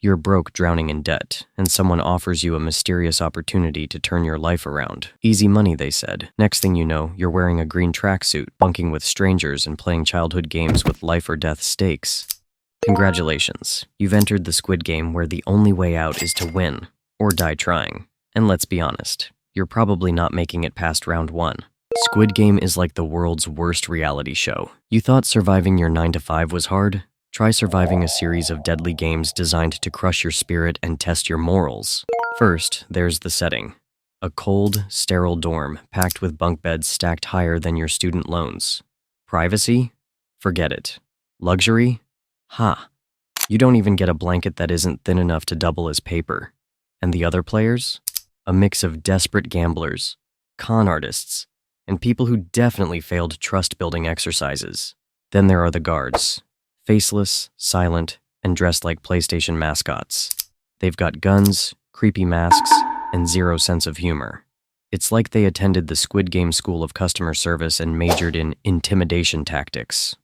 You're broke, drowning in debt, and someone offers you a mysterious opportunity to turn your life around. Easy money, they said. Next thing you know, you're wearing a green tracksuit, bunking with strangers, and playing childhood games with life or death stakes. Congratulations, you've entered the Squid Game where the only way out is to win, or die trying. And let's be honest, you're probably not making it past round 1. Squid Game is like the world's worst reality show. You thought surviving your 9 to 5 was hard? Try surviving a series of deadly games designed to crush your spirit and test your morals. First, there's the setting. A cold, sterile dorm packed with bunk beds stacked higher than your student loans. Privacy? Forget it. Luxury? Ha! You don't even get a blanket that isn't thin enough to double as paper. And the other players? A mix of desperate gamblers, con artists, and people who definitely failed trust-building exercises. Then there are the guards. Faceless, silent, and dressed like PlayStation mascots. They've got guns, creepy masks, and zero sense of humor. It's like they attended the Squid Game School of Customer Service and majored in intimidation tactics.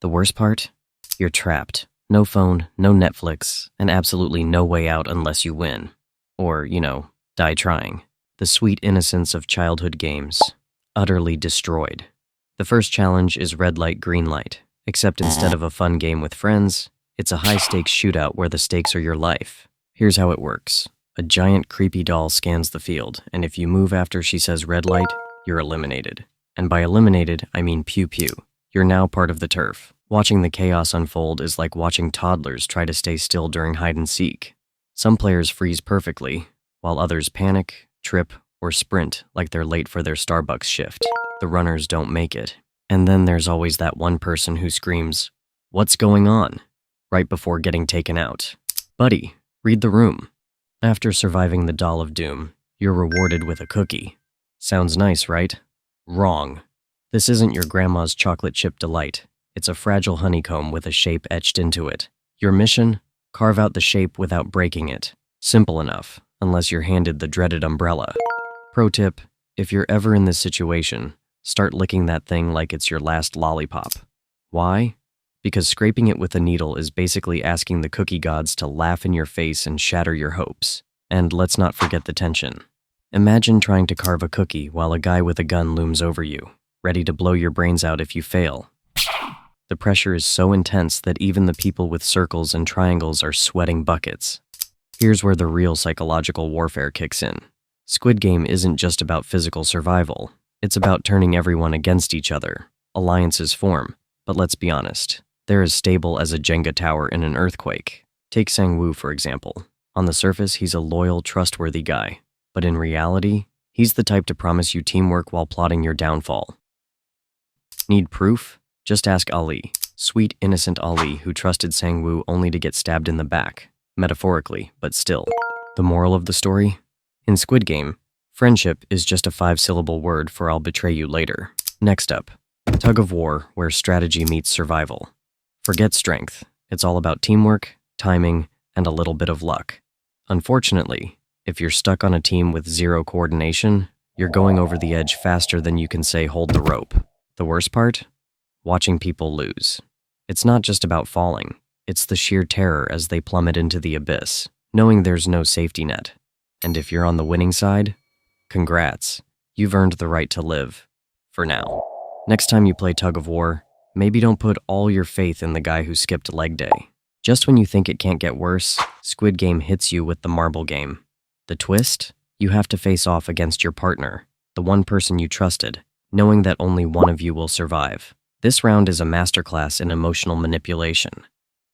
The worst part? You're trapped. No phone, no Netflix, and absolutely no way out unless you win. Or, die trying. The sweet innocence of childhood games. Utterly destroyed. The first challenge is red light, green light. Except instead of a fun game with friends, it's a high-stakes shootout where the stakes are your life. Here's how it works. A giant creepy doll scans the field, and if you move after she says red light, you're eliminated. And by eliminated, I mean pew-pew. You're now part of the turf. Watching the chaos unfold is like watching toddlers try to stay still during hide-and-seek. Some players freeze perfectly, while others panic, trip, or sprint like they're late for their Starbucks shift. The runners don't make it. And then there's always that one person who screams, "What's going on?" right before getting taken out. Buddy, read the room. After surviving the Doll of Doom, you're rewarded with a cookie. Sounds nice, right? Wrong. This isn't your grandma's chocolate chip delight. It's a fragile honeycomb with a shape etched into it. Your mission? Carve out the shape without breaking it. Simple enough, unless you're handed the dreaded umbrella. Pro tip, if you're ever in this situation, start licking that thing like it's your last lollipop. Why? Because scraping it with a needle is basically asking the cookie gods to laugh in your face and shatter your hopes. And let's not forget the tension. Imagine trying to carve a cookie while a guy with a gun looms over you, ready to blow your brains out if you fail. The pressure is so intense that even the people with circles and triangles are sweating buckets. Here's where the real psychological warfare kicks in. Squid Game isn't just about physical survival. It's about turning everyone against each other. Alliances form, but let's be honest, they're as stable as a Jenga tower in an earthquake. Take Sang-woo, for example. On the surface, he's a loyal, trustworthy guy. But in reality, he's the type to promise you teamwork while plotting your downfall. Need proof? Just ask Ali. Sweet, innocent Ali, who trusted Sang-woo only to get stabbed in the back. Metaphorically, but still. The moral of the story? In Squid Game, friendship is just a 5-syllable word for "I'll betray you later." Next up, Tug of War, where strategy meets survival. Forget strength. It's all about teamwork, timing, and a little bit of luck. Unfortunately, if you're stuck on a team with zero coordination, you're going over the edge faster than you can say hold the rope. The worst part? Watching people lose. It's not just about falling. It's the sheer terror as they plummet into the abyss, knowing there's no safety net. And if you're on the winning side, congrats, you've earned the right to live. For now. Next time you play Tug of War, maybe don't put all your faith in the guy who skipped leg day. Just when you think it can't get worse, Squid Game hits you with the marble game. The twist? You have to face off against your partner, the one person you trusted, knowing that only one of you will survive. This round is a masterclass in emotional manipulation.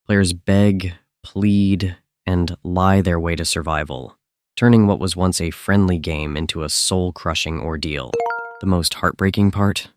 Players beg, plead, and lie their way to survival, turning what was once a friendly game into a soul-crushing ordeal. The most heartbreaking part?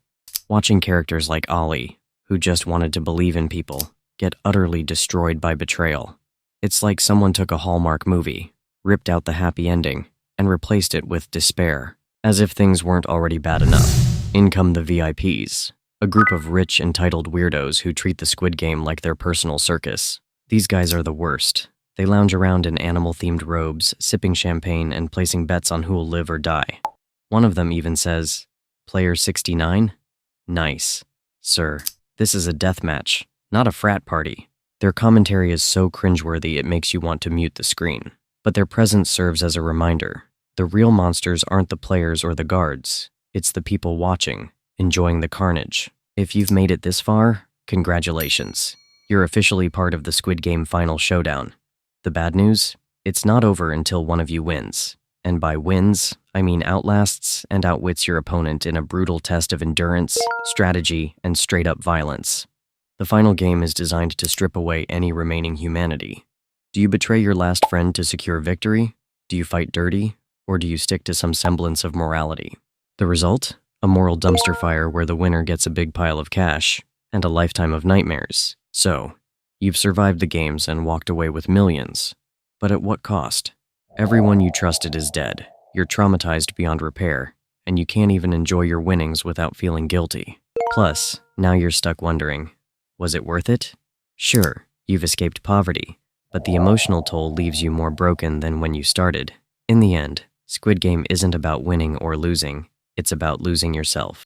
Watching characters like Ali, who just wanted to believe in people, get utterly destroyed by betrayal. It's like someone took a Hallmark movie, ripped out the happy ending, and replaced it with despair, as if things weren't already bad enough. In come the VIPs, a group of rich, entitled weirdos who treat the Squid Game like their personal circus. These guys are the worst. They lounge around in animal-themed robes, sipping champagne and placing bets on who'll live or die. One of them even says, "Player 69? Nice. Sir, this is a death match, not a frat party." Their commentary is so cringeworthy it makes you want to mute the screen. But their presence serves as a reminder. The real monsters aren't the players or the guards. It's the people watching, enjoying the carnage. If you've made it this far, congratulations. You're officially part of the Squid Game final showdown. The bad news? It's not over until one of you wins. And by wins, I mean outlasts and outwits your opponent in a brutal test of endurance, strategy, and straight-up violence. The final game is designed to strip away any remaining humanity. Do you betray your last friend to secure victory? Do you fight dirty? Or do you stick to some semblance of morality? The result? A moral dumpster fire where the winner gets a big pile of cash and a lifetime of nightmares. So, you've survived the games and walked away with millions. But at what cost? Everyone you trusted is dead. You're traumatized beyond repair, and you can't even enjoy your winnings without feeling guilty. Plus, now you're stuck wondering, was it worth it? Sure, you've escaped poverty, but the emotional toll leaves you more broken than when you started. In the end, Squid Game isn't about winning or losing, it's about losing yourself.